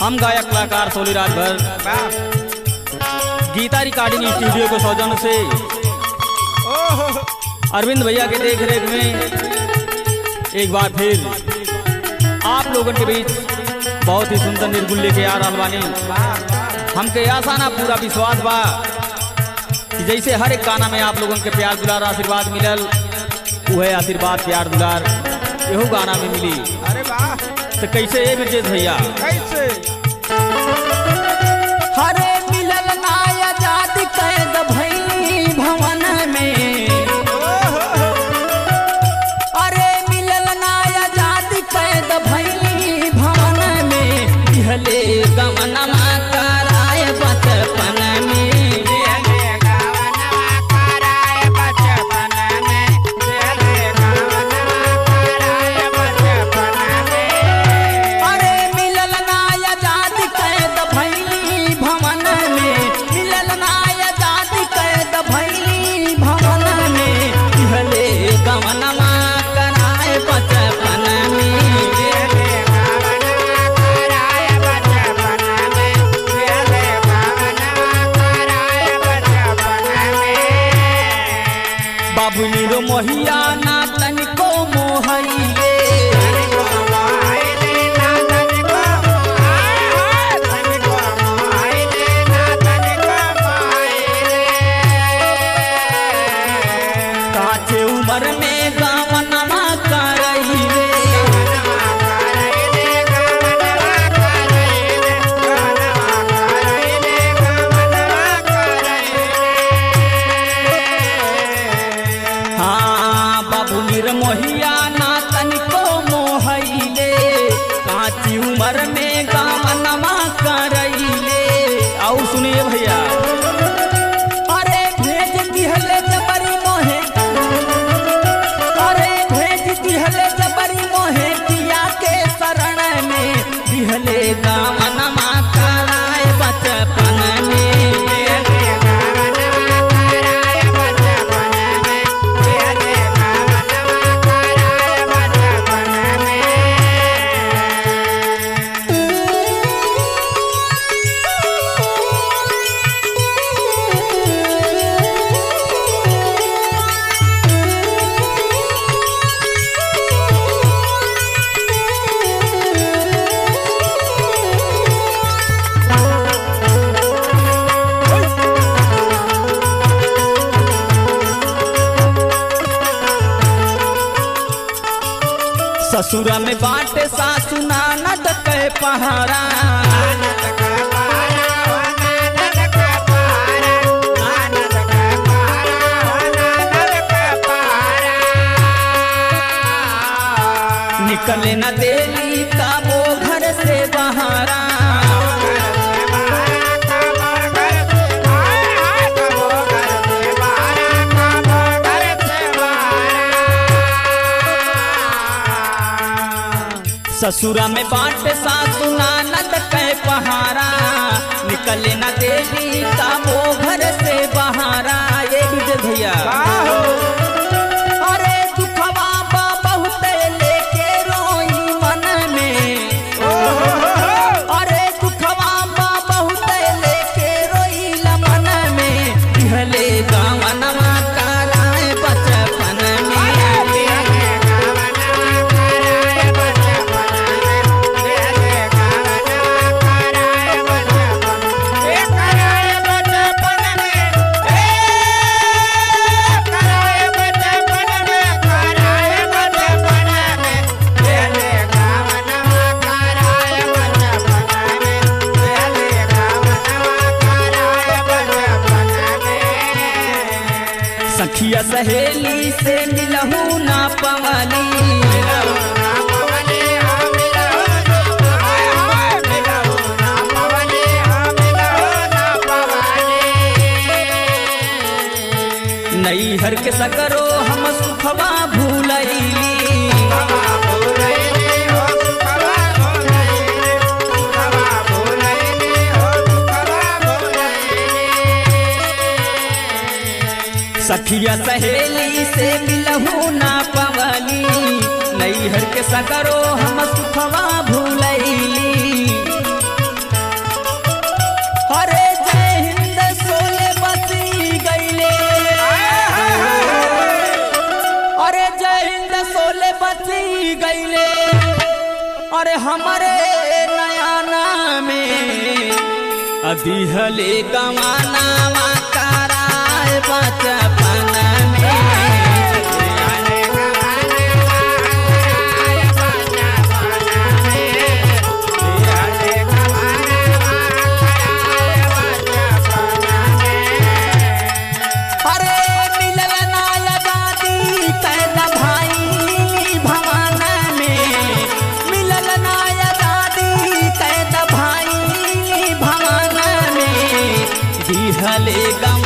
हम गायक कलाकार सोली राजभर गीता रिकॉर्डिंग स्टूडियो के सौजन्य से अरविंद भैया के देख रेख में एक बार फिर आप लोगों के बीच बहुत ही सुंदर निर्गुण लेके आ रहा बानी। हमके आशा ना पूरा विश्वास बा कि जैसे हर एक गाना में आप लोगों के प्यार दुलार आशीर्वाद मिलल, वह आशीर्वाद प्यार दुलार यहू गाना में मिली। अरे वाह, तो कैसे है ब्रजेश भैया? कैसे? हरे मिलल ना आजाद कैद भइली भवन में, अरे मिलल ना आजाद कैद भइली भवन में, दिहले गवनमा कराए बचपन में, बाबुनी रो मोहिया ना तनिको मोहइले, काचे उम्र में गवनमा करइले, मोहिया ना तनिको मोहइले, काची उम्र में गवनमा करइले। और सुनिए भैया, अरे भेज दिहले जबरी मोहे, अरे भेज दिहले जबरी मोहे किया के शरण में, दिहले गवनमा कराए बचपन में, ससुरा में बाटे सासु नानद के पहाड़ा, निकले न देली का वो घर से बहारा, ससुरा में बाटे सासु नानद के पहारा, निकले न देली का वो घर से बहारा। ये विजय भैया, अरे दुखवा बहुत लेके रोई मन में, अरे दुखवा बहुत लेके रोई मन में, दिहले गवनमा कराए बचपन में, सखिया सहेली से मिलहू ना पवली, नैहर के सकरो हम सुखवा भूलैली, सखिया सहेली से मिलहू ना पवली, नैहर के सकरो हम सुखवा भूलैली, हमरे नयाना में दिहले गवाना कराए बचपन में। दिहले गवाना